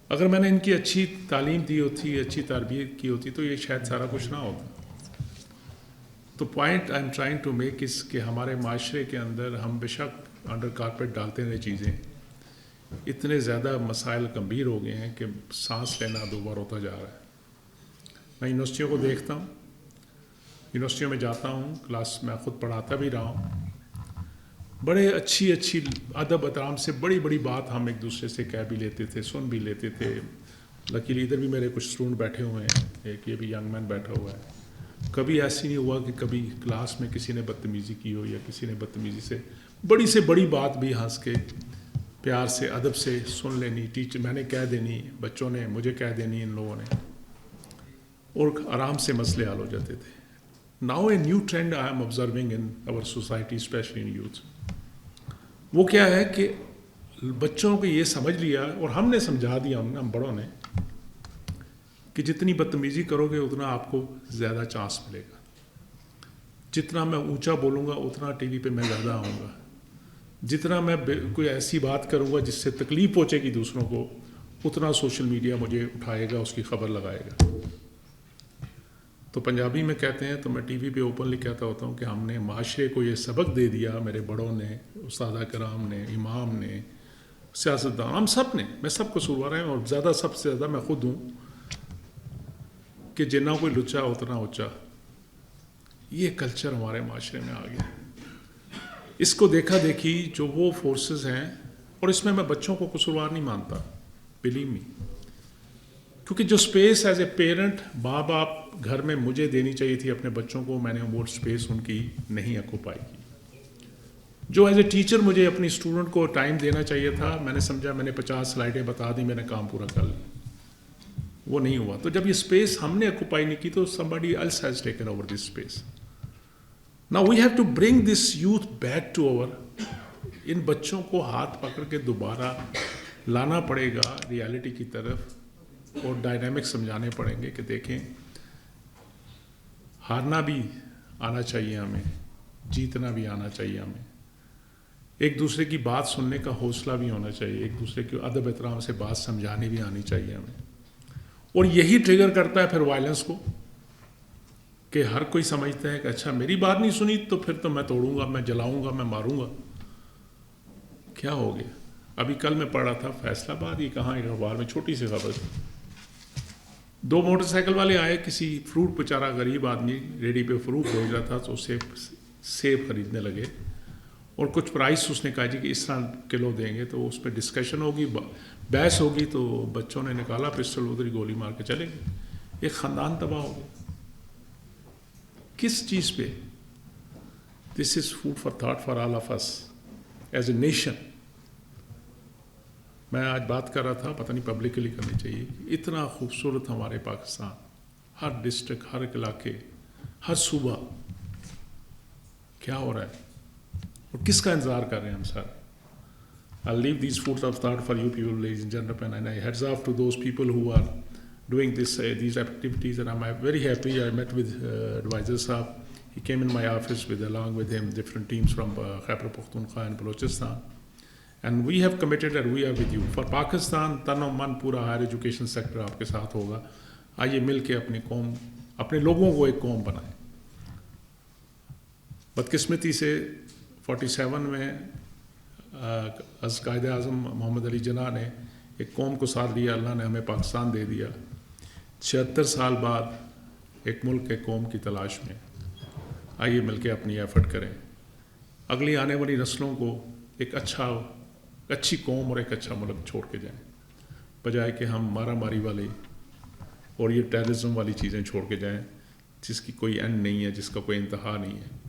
اگر میں نے ان کی اچھی تعلیم دی ہوتی، اچھی تربیت کی ہوتی، تو یہ شاید سارا کچھ نہ ہوتا. تو point I am trying to make اس کہ ہمارے معاشرے کے اندر ہم بے شک انڈر کارپیٹ ڈالتے رہے چیزیں، اتنے زیادہ مسائل گمبھیر ہو گئے ہیں کہ سانس لینا دوبارہ ہوتا جا رہا ہے. میں یونیورسٹیوں کو دیکھتا ہوں، یونیورسٹیوں میں جاتا ہوں، کلاس میں خود پڑھاتا بھی رہا ہوں، بڑے اچھی ادب احترام سے بڑی بڑی بات ہم ایک دوسرے سے کہہ بھی لیتے تھے، سن بھی لیتے تھے. لکیلی ادھر بھی میرے کچھ اسٹوڈنٹ بیٹھے ہوئے ہیں، ایک یہ بھی ینگ مین بیٹھا ہوا ہے. کبھی ایسی نہیں ہوا کہ کبھی کلاس میں کسی نے بدتمیزی کی ہو یا کسی نے بدتمیزی سے بڑی بات بھی ہنس کے پیار سے ادب سے سن لینی، ٹیچر میں نے کہہ دینی، بچوں نے مجھے کہہ دینی، ان لوگوں نے، اور آرام سے مسئلے حل ہو جاتے تھے. Now a new trend I am observing in our society especially in youth. وہ کیا ہے کہ بچوں کو یہ سمجھ لیا اور ہم نے سمجھا دیا، ہم بڑوں نے، کہ جتنی بدتمیزی کرو گے اتنا آپ کو زیادہ چانس ملے گا. جتنا میں اونچا بولوں گا اتنا ٹی وی پہ میں زیادہ آؤں گا. جتنا میں کوئی ایسی بات کروں گا جس سے تکلیف پہنچے گی دوسروں کو، اتنا سوشل میڈیا مجھے اٹھائے گا، اس کی خبر لگائے گا. تو پنجابی میں کہتے ہیں، تو میں ٹی وی پہ اوپنلی کہتا ہوتا ہوں کہ ہم نے معاشرے کو یہ سبق دے دیا، میرے بڑوں نے، استادہ کرام نے، امام نے، سیاستدان، ہم سب نے، میں سب کو قصوروار ہیں، اور زیادہ سب سے زیادہ میں خود ہوں، کہ جنا کوئی لچا اتنا اونچا. یہ کلچر ہمارے معاشرے میں آ گیا. اس کو دیکھا دیکھی جو وہ فورسز ہیں، اور اس میں بچوں کو قصوروار نہیں مانتا، بلیو می، کیونکہ جو سپیس ایز اے پیرنٹ ماں باپ گھر میں مجھے دینی چاہیے تھی اپنے بچوں کو، میں نے وہ سپیس ان کی نہیں آکوپائی کی. جو ایز اے ٹیچر مجھے اپنی اسٹوڈنٹ کو ٹائم دینا چاہیے تھا، میں نے سمجھا میں نے 50 سلائڈیں بتا دی، میں نے کام پورا کر لیا، وہ نہیں ہوا. تو جب یہ سپیس ہم نے آکوپائی نہیں کی تو somebody else has taken over this space. Now we have to bring this youth back to our، ان بچوں کو ہاتھ پکڑ کے دوبارہ لانا پڑے گا ریالٹی کی طرف، اور ڈائنامک سمجھانے پڑیں گے کہ دیکھیں ہارنا بھی آنا چاہیے ہمیں، جیتنا بھی آنا چاہیے ہمیں، ایک دوسرے کی بات سننے کا حوصلہ بھی ہونا چاہیے، ایک دوسرے کے ادب احترام سے بات سمجھانی بھی آنی چاہیے ہمیں. اور یہی ٹریگر کرتا ہے پھر وائلنس کو، کہ ہر کوئی سمجھتا ہے کہ اچھا میری بات نہیں سنی تو پھر تو میں توڑوں گا، میں جلاؤں گا، میں ماروں گا. کیا ہو گیا؟ ابھی کل میں پڑھ رہا تھا فیصل آباد، یہ کہاں ایک اخبار میں چھوٹی سی خبر تھی، 2 موٹر سائیکل والے آئے، کسی فروٹ بیچارہ غریب آدمی ریڈی پہ فروٹ بھیج رہا تھا، تو اسے سیب خریدنے لگے، اور کچھ پرائس اس نے کہا جی کہ اس طرح کلو دیں گے. تو اس پہ ڈسکشن ہوگی، بحث ہوگی، تو بچوں نے نکالا پسٹل، ادھر ہی گولی مار کے چلے گئے. ایک خاندان تباہ ہو گیا. کس چیز پہ؟ This is food for thought for all of us as a nation. میں آج بات کر رہا تھا، پتہ نہیں پبلکلی کرنی چاہیے، اتنا خوبصورت ہمارے پاکستان، ہر ڈسٹرکٹ، ہر علاقے، ہر صوبہ، کیا ہو رہا ہے اور کس کا انتظار کر رہے ہیں ہم سارے. I'll leave these food of thought for you people, ladies and gentlemen, and I heads off to those people who are doing these activities, and I'm very happy. I met with advisor Saab. He came in my office along with him different teams from Khyber Pakhtunkhwa and Balochistan, and we have committed and we are with you for Pakistan. تن و من پورا higher education sector آپ کے ساتھ ہوگا. آئیے مل کے اپنی قوم، اپنے لوگوں کو ایک قوم بنائیں. بدقسمتی سے 47 میں از قائد اعظم محمد علی جناح نے ایک قوم کو ساتھ دیا، اللہ نے ہمیں پاکستان دے دیا. 76 سال بعد ایک ملک، ایک قوم کی تلاش میں آئیے مل کے اپنی ایفرٹ کریں، اگلی آنے والی نسلوں کو ایک اچھی قوم اور ایک اچھا ملک چھوڑ کے جائیں، بجائے کہ ہم مارا ماری والی اور یہ ٹیررزم والی چیزیں چھوڑ کے جائیں جس کی کوئی اینڈ نہیں ہے، جس کا کوئی انتہا نہیں ہے.